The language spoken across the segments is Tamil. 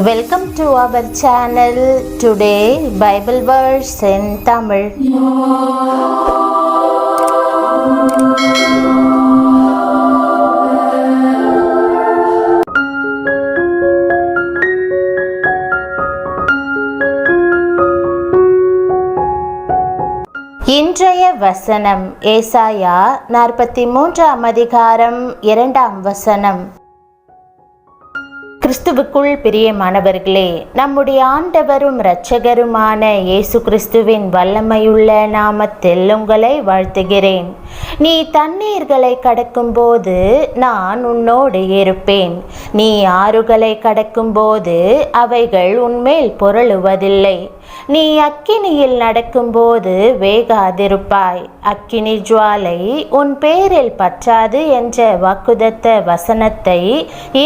Welcome to our channel. Today Bible verse in Tamil. இன்றைய வசனம் ஏசாயா 43 அதிகாரம் 2 வசனம். கிறிஸ்துவுக்குள் பிரியமானவர்களே, நம்முடைய ஆண்டவரும் இரட்சகருமான இயேசு கிறிஸ்துவின் வல்லமையுள்ள நாமத்தில் உங்களை வாழ்த்துகிறேன். நீ தண்ணீர்களை கடக்கும்போது நான் உன்னோடு இருப்பேன். நீ ஆறுகளை கடக்கும்போது அவைகள் உன்மேல் புரளுவதில்லை. நீ அக்கினியில் நடக்கும்போது வேகாதிருப்பாய். அக்கினி ஜுவாலை உன் பேரில் பற்றாது என்ற வாக்குதத்த வசனத்தை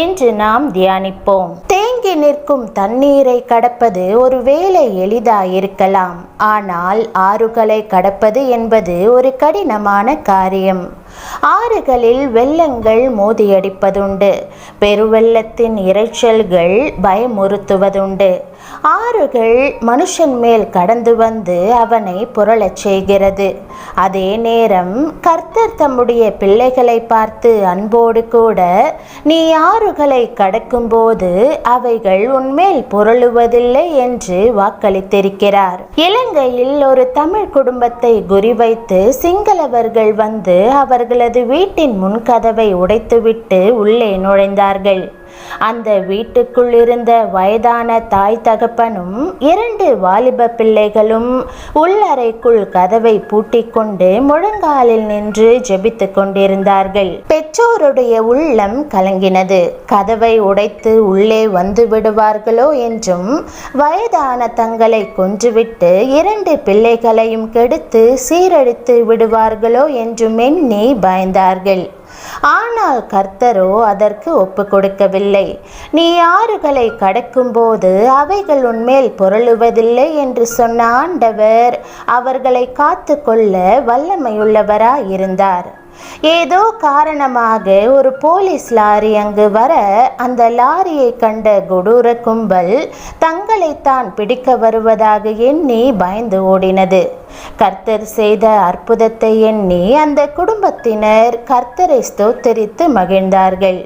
இன்று நாம் தியானிப்போம். தேங்கி நிற்கும் தண்ணீரை கடப்பது ஒருவேளை எளிதாயிருக்கலாம். ஆனால் ஆறுகளை கடப்பது என்பது ஒரு கடினமான காரியம். ஆறுகளில் வெள்ளங்கள் மோதியடிப்பதுண்டு. பெருவெள்ளத்தின் இரைச்சல்கள் பயமுறுத்துவதுண்டு. ஆறுகள் மனுஷன் மேல் கடந்து வந்து அவனை புரளச் செய்கிறது. அதே நேரம் கர்த்தர் தம்முடைய பிள்ளைகளை பார்த்து அன்போடு கூட நீ ஆறுகளை கடக்கும்போது அவைகள் உன்மேல் புரளுவதில்லை என்று வாக்களித்திருக்கிறார். இலங்கையில் ஒரு தமிழ் குடும்பத்தை குறிவைத்து சிங்களவர்கள் வந்து அவர்களது வீட்டின் முன்கதவை உடைத்துவிட்டு உள்ளே நுழைந்தார்கள். அந்த வீட்டுக்குள் இருந்த வயதான தாய் தகப்பனும் 2 வாலிப பிள்ளைகளும் உள்ளறைக்குள் கதவை பூட்டிக் கொண்டு முழங்காலில் நின்று ஜெபித்து கொண்டிருந்தார்கள். பெற்றோருடைய உள்ளம் கலங்கினது. கதவை உடைத்து உள்ளே வந்து விடுவார்களோ என்றும், வயதான தங்களை கொன்றுவிட்டு 2 பிள்ளைகளையும் கெடுத்து சீரழித்து விடுவார்களோ என்றும் எண்ணி பயந்தார்கள். ஆனால் கர்த்தரோ அதற்கு ஒப்பு கொடுக்கவில்லை. நீ ஆறுகளை கடக்கும்போது அவைகள் உன்மேல் புரளுவதில்லை என்று சொன்ன ஆண்டவர் அவர்களை காத்து கொள்ள வல்லமையுள்ளவராயிருந்தார். ஏதோ காரணமாக ஒரு போலீஸ் லாரி அங்கு வர அந்த லாரியை கண்ட கொடூர கும்பல் தங்களைத்தான் பிடிக்க வருவதாக எண்ணி பயந்து ஓடினது. கர்த்தர் செய்த அற்புதத்தை எண்ணி அந்த குடும்பத்தினர் கர்த்தரை ஸ்தோத்தரித்து மகிழ்ந்தார்கள்.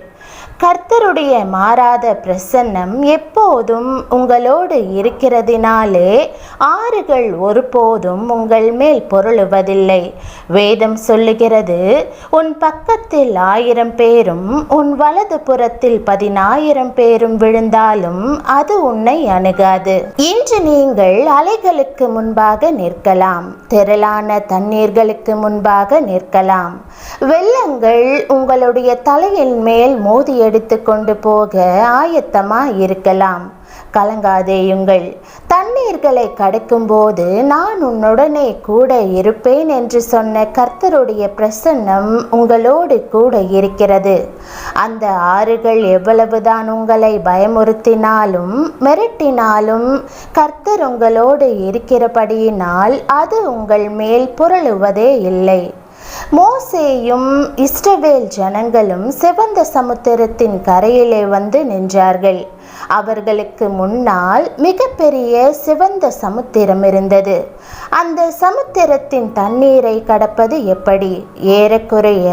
கர்த்தருடைய மாறாத பிரசன்னம் எப்போதும் உங்களோடு இருக்கிறதினாலே ஆறுகள் ஒருபோதும் உங்கள் மேல் புரளுவதில்லை. வேதம் சொல்லுகிறது, உன் பக்கத்தில் 1000 பேரும் உன் வலது புறத்தில் 10,000 பேரும் விழுந்தாலும் அது உன்னை அணுகாது. இன்று நீங்கள் அலைகளுக்கு முன்பாக நிற்கலாம். திரளான தண்ணீர்களுக்கு முன்பாக நிற்கலாம். வெள்ளங்கள் உங்களுடைய தலையின் மேல் மோதி எடுத்து கொண்டு போக ஆயத்தமாய் இருக்கலாம். கலங்காதேயுங்கள். தண்ணீர்களை கடக்கும்போது நான் உன்னுடனே கூட இருப்பேன் என்று சொன்ன கர்த்தருடைய பிரசன்னம் உங்களோடு கூட இருக்கிறது. அந்த ஆறுகள் எவ்வளவுதான் உங்களை பயமுறுத்தினாலும் மிரட்டினாலும் கர்த்தர் உங்களோடு இருக்கிறபடியினால் அது உங்கள் மேல் புரளுவதே இல்லை. மோசேயும் இஸ்ரவேல் ஜனங்களும் சிவந்த சமுத்திரத்தின் கரையிலே வந்து நின்றார்கள். அவர்களுக்கு முன்னால் மிகப்பெரிய சிவந்த சமுத்திரம் இருந்தது. அந்த சமுத்திரத்தின் தண்ணீரை கடப்பது எப்படி? ஏறக்குறைய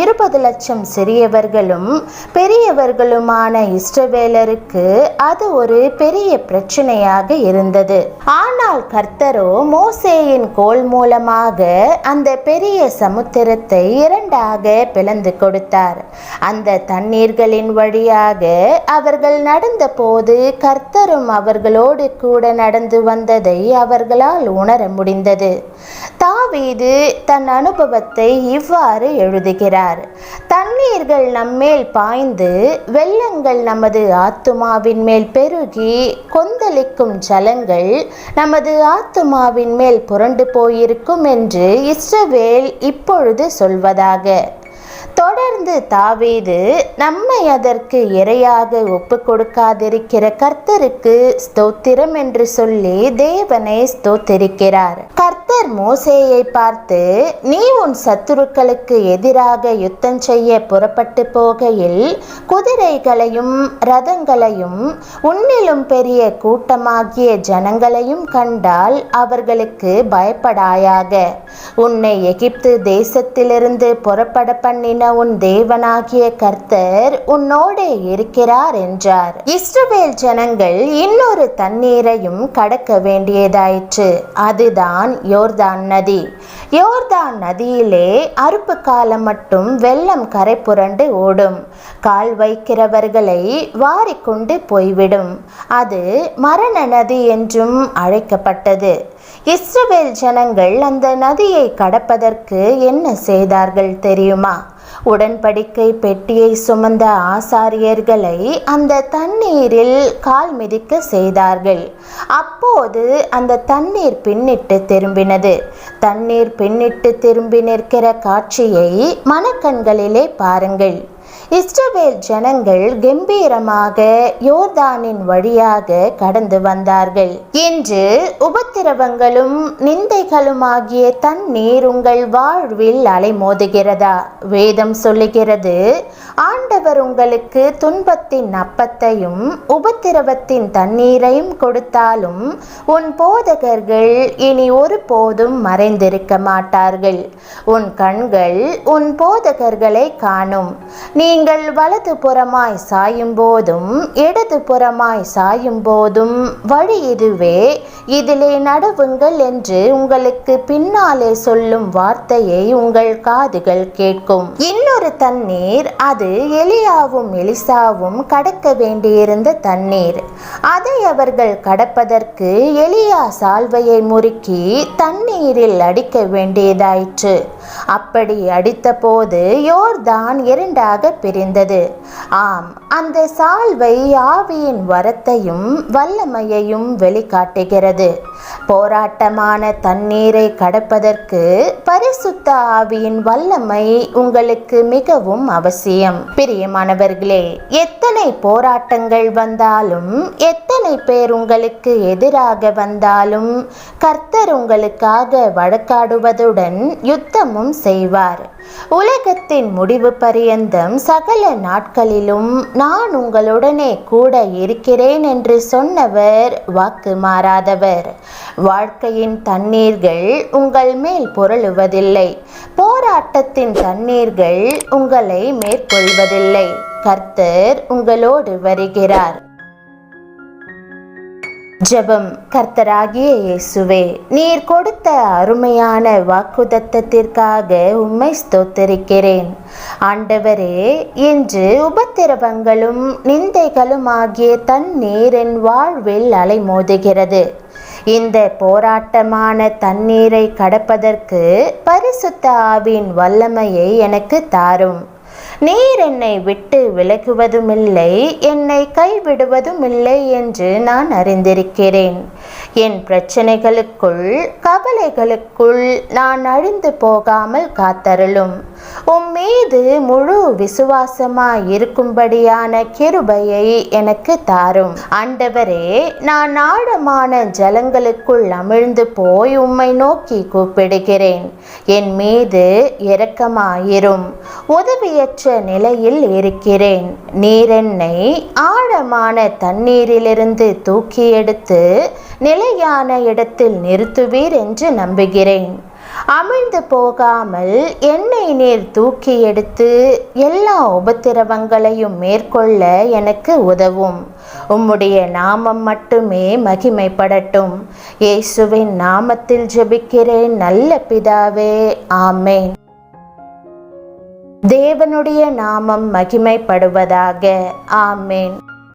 20 லட்சம் சிறியவர்களும் பெரியவர்களுமான இஸ்ரவேலருக்கு அது ஒரு பெரிய பிரச்சனையாக இருந்தது. ஆனால் கர்த்தரோ மோசேயின் கோல் மூலமாக அந்த பெரிய சமுத்திரத்தை 2ஆக பிளந்து கொடுத்தார். அந்த தண்ணீர்களின் வழியாக அவர்கள் நடந்த போது கர்த்தரும் அவர்களோடு கூட நடந்து வந்ததை அவர்களால் உணர முடிந்தது. தாவீது தன் அனுபவத்தை இவ்வாறு எழுதுகிறார். தண்ணீர்கள் நம்மேல் பாய்ந்து வெள்ளங்கள் நமது ஆத்துமாவின் மேல் பெருகி கொந்தளிக்கும் ஜலங்கள் நமது ஆத்துமாவின் மேல் புரண்டு போயிருக்கும் என்று இஸ்ரவேல் இப்பொழுது சொல்வதாக. தொடர்ந்து தாவீது நம்மை அதற்கு இரையாக ஒப்பு கொடுக்காதிருக்கிற கர்த்தருக்கு ஸ்தோத்திரம் என்று சொல்லி தேவனை ஸ்தோத்திரிக்கிறார். கர்த்தர் கர்த்தர் மோசேயை பார்த்து, நீ உன் சத்துருக்களுக்கு எதிராக யுத்தம் செய்ய புறப்பட்டு போகையில் குதிரைகளையும் ரதங்களையும் உன்னிலும் பெரிய கூட்டமாகிய ஜனங்களையும் கண்டால் அவர்களுக்கு பயப்படாயாக. உன்னை எகிப்து தேசத்திலிருந்து புறப்பட பண்ணின உன் தேவனாகிய கர்த்தர் உன்னோடே இருக்கிறார் என்றார். இஸ்ரவேல் ஜனங்கள் இன்னொரு தண்ணீரையும் கடக்க வேண்டியதாயிற்று. அதுதான் யோர்தான் நதி. யோர்தான் நதியிலே அறுப்பு காலம் மட்டும் வெள்ளம் கரை புரண்டு ஓடும். கால் வைக்கிறவர்களை வாரிக்கொண்டு போய்விடும். அது மரண நதி என்றும் அழைக்கப்பட்டது. இஸ்ரவேல் ஜனங்கள் அந்த நதியை கடப்பதற்கு என்ன செய்தார்கள் தெரியுமா? உடன்படிக்கை பெட்டியை சுமந்த ஆசாரியர்களை அந்த தண்ணீரில் கால் மிதிக்க செய்தார்கள். அப்போது அந்த தண்ணீர் பின்னிட்டு திரும்பினது. தண்ணீர் பின்னிட்டு திரும்பி நிற்கிற காட்சியை மனக்கண்களிலே பாருங்கள். இஸ்ரவேல் ஜனங்கள் கம்பீரமாக யோர்தானின் வழியாக கடந்து வந்தார்கள். இன்று உபத்திரவங்களும் நிந்தைகளுமாகிய தண்ணீர் உங்கள் வாழ்வில் அலைமோதுகிறதா? வேதம் சொல்லுகிறது, ஆண்டவர் உங்களுக்கு துன்பத்தின் அப்பத்தையும் உபத்திரவத்தின் தண்ணீரையும் கொடுத்தாலும் உன் போதகர்கள் இனி ஒருபோதும் மறைந்திருக்க மாட்டார்கள். உன் கண்கள் உன் போதகர்களை காணும். நீங்கள் வலது புறமாய் சாயும் போதும் இடது புறமாய் சாயும் போதும் வழி இதுவே, இதிலே நடவுங்கள் என்று உங்களுக்கு பின்னாலே சொல்லும் வார்த்தையை உங்கள் காதுகள் கேட்கும். இன்னொரு தண்ணீர், அது எலியாவும் எலிசாவும் கடக்க வேண்டியிருந்த தண்ணீர். அதை அவர்கள் கடப்பதற்கு எலியா சால்வையை முறுக்கி தண்ணீரில் அடிக்க வேண்டியதாயிற்று. அப்படி அடித்த போது யோர்தான் இரண்டாக பிரிந்தது. ஆம், அந்த சால்வை ஆவியின் வரத்தையும் வல்லமையையும் வெளிக்காட்டுகிறது. போராட்டமான தண்ணீரை கடப்பதற்கு பரிசுத்த ஆவியின் வல்லமை உங்களுக்கு மிகவும் அவசியம். பிரியமானவர்களே, எத்தனை போராட்டங்கள் வந்தாலும், எத்தனை பேர் உங்களுக்கு எதிராக வந்தாலும், கர்த்தர் உங்களுக்காக வழக்காடுவதுடன் யுத்தமும் செய்வார். உலகத்தின் முடிவு பரியந்தம் சகல நாட்களிலும் நான் உங்களுடனே கூட இருக்கிறேன் என்று சொன்னவர் வாக்கு மாறாதவர். வாழ்க்கையின் தண்ணீர்கள் உங்கள் மேல் புரளுவதில்லை. போராட்டத்தின் தண்ணீர்கள் உங்களை மேற்கொள்வதில்லை. கர்த்தர் உங்களோடு வருகிறார். ஜெபம். கர்த்தராகிய இயேசுவே, நீர் கொடுத்த அருமையான வாக்குத்தத்தத்திற்காக உம்மை ஸ்தோத்திரிக்கிறேன். ஆண்டவரே, இன்று உபத்திரவங்களும் நிந்தைகளும் ஆகிய தண்ணீர் என் வாழ்வில் அலைமோதுகிறது. இந்த போராட்டமான தண்ணீரை கடப்பதற்கு பரிசுத்த ஆவியின் வல்லமையை எனக்கு தாரும். நீர் என்னை விட்டு விலகுவதுமில்லை, என்னை கைவிடுவதும் இல்லை என்று நான் அறிந்திருக்கிறேன். என் பிரச்சனைகளுக்குள், கவலைகளுக்குள் நான் அழிந்து போகாமல் காத்தருளும். உம்மீது முழு விசுவாசமாய் இருக்கும்படியான கிருபையை எனக்கு தாரும். ஆண்டவரே, நான் ஆழமான ஜலங்களுக்குள் அமிழ்ந்து போய் உம்மை நோக்கி கூப்பிடுகிறேன். என் மீது இரக்கமாயிரும். உதவியற்ற நிலையில் இருக்கிறேன். நீர் என்னை ஆழமான தண்ணீரிலிருந்து தூக்கி எடுத்து நிலையான இடத்தில் நிறுத்துவீர் என்று நம்புகிறேன். அமிழ்ந்து போகாமல் என்னை நீர் தூக்கி எடுத்து எல்லா உபத்திரவங்களையும் மேற்கொள்ள எனக்கு உதவும். உம்முடைய நாமம் மட்டுமே மகிமைப்படட்டும். இயேசுவின் நாமத்தில் ஜெபிக்கிறேன் நல்ல பிதாவே, ஆமென். தேவனுடைய நாமம் மகிமைப்படுவதாக. ஆமென்.